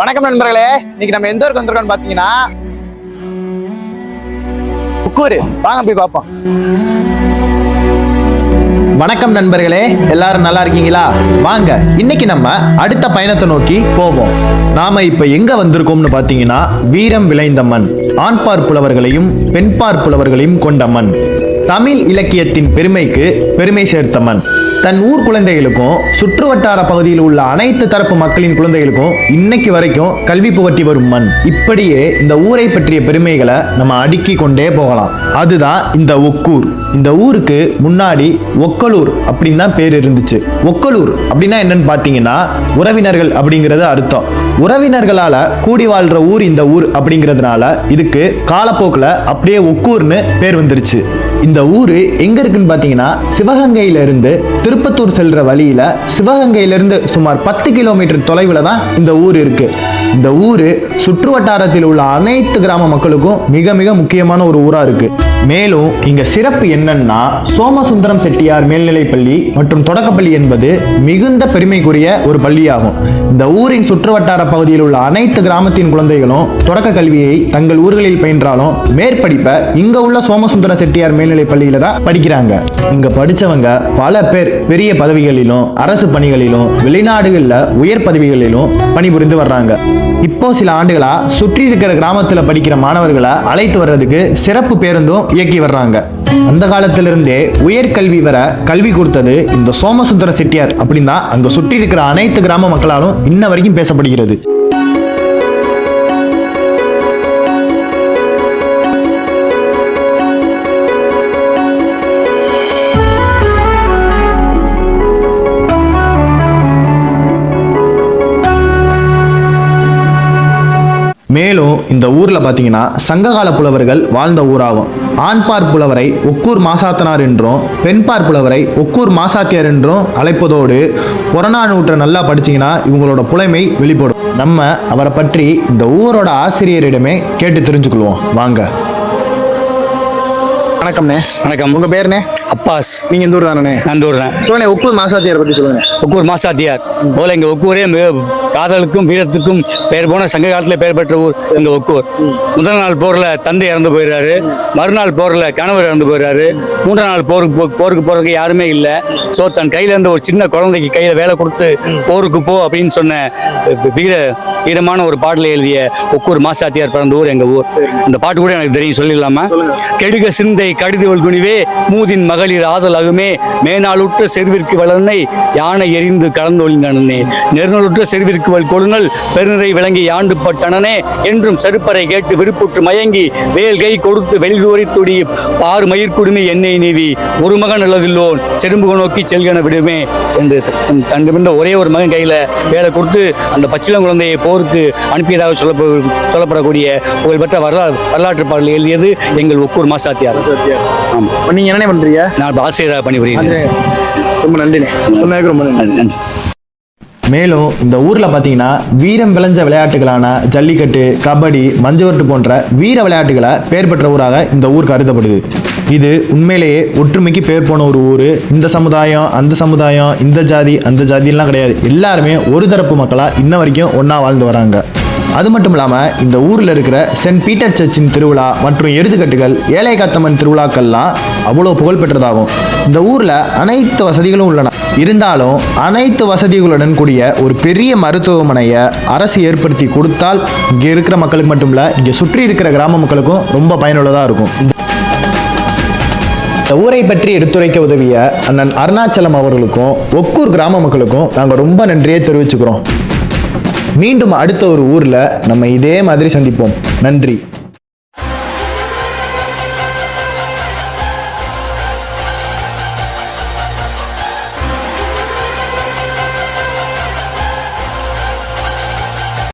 வணக்கம் நண்பர்களே, இன்னைக்கு நம்ம எந்த ஊருக்கு வந்திருக்கோம்னு பாத்தீங்கன்னா உக்கூர். வாங்க போய் பார்ப்போம். வணக்கம் நண்பர்களே, எல்லாரும் நல்லா இருக்கீங்களா? வாங்க இன்னைக்கு நம்ம அடுத்த பயணத்தை நோக்கி போவோம். நாம இப்ப எங்க வந்திருக்கோம்னு பாத்தீங்கன்னா வீரம் விளைந்த மண், ஆண்பார் புலவர்களையும் பெண்பார் புலவர்களையும் கொண்ட மண், தமிழ் இலக்கியத்தின் பெருமைக்கு பெருமை சேர்த்த மண். தன் ஊர் குழந்தைகளுக்கும் சுற்று வட்டார பகுதியில் உள்ள அனைத்து தரப்பு மக்களின் குழந்தைகளுக்கும் இன்னைக்கு வரைக்கும் கல்வி புகட்டி வரும் மண். இப்படியே இந்த ஊரை பற்றிய பெருமைகளை நம்ம அடுக்கி கொண்டே போகலாம். அதுதான் இந்த ஒக்கூர். இந்த ஊருக்கு முன்னாடி ஒக்கலூர் அப்படின்னு தான் பேர் இருந்துச்சு. ஒக்கலூர் அப்படின்னா என்னன்னு பாத்தீங்கன்னா உறவினர்கள் அப்படிங்கிறது அர்த்தம். உறவினர்களால கூடி வாழ்ற ஊர் இந்த ஊர் அப்படிங்கிறதுனால இதுக்கு காலப்போக்கில் அப்படியே ஒக்கூர்னு பேர் வந்துருச்சு. இந்த ஊரு எங்க இருக்குன்னு பாத்தீங்கன்னா சிவகங்கையில இருந்து திருப்பத்தூர் செல்ற வழியில சிவகங்கையிலிருந்து சுமார் 10 கிலோமீட்டர் தொலைவில் தான் இந்த ஊர் இருக்கு. இந்த ஊரு சுற்று வட்டாரத்தில் உள்ள அனைத்து கிராம மக்களுக்கும் மிக மிக முக்கியமான ஒரு ஊரா இருக்கு. மேலும் இங்க சிறப்பு என்னன்னா சோமசுந்தரம் செட்டியார் மேல்நிலைப் பள்ளி மற்றும் தொடக்கப்பள்ளி என்பது மிகுந்த பெருமைக்குரிய ஒரு பள்ளியாகும். இந்த ஊரின் சுற்று வட்டார பகுதியில் உள்ள அனைத்து கிராமத்தின் குழந்தைகளும் தொடக்க கல்வியை தங்கள் ஊர்களில் பயின்றாலும் மேற்படிப்பை இங்க உள்ள சோமசுந்தர செட்டியார் மேல்நிலைப் பள்ளியில தான் படிக்கிறாங்க. இங்க படிச்சவங்க பல பேர் பெரிய பதவிகளிலும் அரசு பணிகளிலும் வெளிநாடுகளில் உயர் பதவிகளிலும் பணிபுரிந்து வர்றாங்க. இப்போ சில ஆண்டுகளா சுற்றி இருக்கிற கிராமத்துல படிக்கிற மாணவர்களை அழைத்து வர்றதுக்கு சிறப்பு பேருந்தும் இயக்கி வர்றாங்க. அந்த காலத்திலிருந்தே உயர்கல்வி வர கல்வி கொடுத்தது இந்த சோமசுந்தர செட்டியார் அப்படின்னா அங்க சுற்றி இருக்கிற அனைத்து கிராம மக்களாலும் இன்ன வரைக்கும் பேசப்படுகிறது. மேலும் இந்த ஊர்ல பாத்தீங்கன்னா சங்ககால புலவர்கள் வாழ்ந்த ஊராகும். ஆண்பார் புலவரை ஒக்கூர் மாசாத்தனார் என்றும் பெண்பார் புலவரை ஒக்கூர் மாசாத்தியார் என்றும் அழைப்பதோடு புறநானூற்றை நல்லா படிச்சீங்கன்னா இவங்களோட புலமை வெளிப்படும். நம்ம அவரை பற்றி இந்த ஊரோட ஆசிரியரிடமே கேட்டு தெரிஞ்சுக்கொள்வோம். வாங்க. வணக்கம்ண்ணே. வணக்கம். உங்க பேருண்ணே? அப்பாஸ். நீங்க இந்த ஊர் தானே? அந்த ஊர் தான். சொல்லுங்க, ஒக்கூர் மாசாத்தியார் பற்றி சொல்லுங்க. ஒக்கூர் மாசாத்தியார் போல எங்க ஒக்கூரே காதலுக்கும் வீரத்துக்கும் பெயர் போன சங்க காலத்துல பெயர் பெற்ற ஊர் எங்க ஒக்கூர். முதல் நாள் போர்ல தந்தை இறந்து போயிடுறாரு, மறுநாள் போர்ல கணவர் இறந்து போயிடுறாரு, மூன்றாம் நாள் போருக்கு போறதுக்கு யாருமே இல்லை. ஸோ தன் கையில இருந்த ஒரு சின்ன குழந்தைக்கு கையில வேலை கொடுத்து போருக்கு போ அப்படின்னு சொன்ன வீரமான ஒரு பாடலை எழுதிய ஒக்கூர் மாசாத்தியார் பிறந்த ஊர் எங்க ஊர். அந்த பாட்டு கூட எனக்கு தெரியும், சொல்லிடலாமா? கெடுக சிந்தை கடிதுவல் குனிவே மூதின் மகளிர் ஆதல் அகுமே மேனாலுற்ற செருவிற்கு வளர்னை யானை எரிந்து கலந்தொழிந்தனே நெருநலுற்ற செருவிற்கு வல் கொழுநல் பெருநிறை விளங்கி யாண்டு பட்டனனே என்றும் செருப்பறை கேட்டு விருப்புற்று மயங்கி வேல் கை கொடுத்து வெளிகோரி துடி பாறு மயிர்குடுமி எண்ணெய் நீவி ஒரு மகன் அளவில்லோன் செரும்புக நோக்கி செல்கன விடுமே என்று தன் ஒரே ஒரு மகன் கையில வேலை கொடுத்து அந்த பச்சிளம் குழந்தையை போருக்கு அனுப்பியதாக சொல்லப்படக்கூடிய புகழ்பெற்ற வரலாற்று பாடல் எழுதியது எங்கள் ஒக்கூர் மாசாத்தியார். ஆமா. நீங்க என்ன பண்றீங்க? நான் ஆசிரியராக பணிபுரிகிறேன். ரொம்ப நன்றி. ரொம்ப நன்றி. மேலும் இந்த ஊர்ல பாத்தீங்கன்னா வீரம் விளைஞ்ச விளையாட்டுகளான ஜல்லிக்கட்டு, கபடி, மஞ்சவரட்டு போன்ற வீர விளையாட்டுகளை பெயர் பெற்ற ஊராக இந்த ஊர் கருதப்படுது. இது உண்மையிலேயே ஒற்றுமைக்கு பேர் போன ஒரு ஊர். இந்த சமுதாயம் அந்த சமுதாயம், இந்த ஜாதி அந்த ஜாதியெல்லாம் கிடையாது. எல்லாருமே ஒரு தரப்பு மக்களா இன்ன வரைக்கும் ஒன்னா வாழ்ந்து வராங்க. அது மட்டும் இல்லாமல் இந்த ஊரில் இருக்கிற சென்ட் பீட்டர் சர்ச்சின் திருவிழா மற்றும் எருதுகட்டுகள், ஏழை காத்தம்மன் திருவிழாக்கள்லாம் அவ்வளோ புகழ் பெற்றதாகும். இந்த ஊரில் அனைத்து வசதிகளும் உள்ளன. இருந்தாலும் அனைத்து வசதிகளுடன் கூடிய ஒரு பெரிய மருத்துவமனையை அரசு ஏற்படுத்தி கொடுத்தால் இங்கே இருக்கிற மக்களுக்கு மட்டும் இல்லை, இங்கே சுற்றி இருக்கிற கிராம மக்களுக்கும் ரொம்ப பயனுள்ளதாக இருக்கும். இந்த ஊரை பற்றி எடுத்துரைக்க உதவிய அண்ணன் அருணாச்சலம் அவர்களுக்கும் ஒக்கூர் கிராம மக்களுக்கும் நாங்கள் ரொம்ப நன்றியை தெரிவிச்சுக்கிறோம். மீண்டும் அடுத்த ஒரு ஊர்ல நம்ம இதே மாதிரி சந்திப்போம். நன்றி.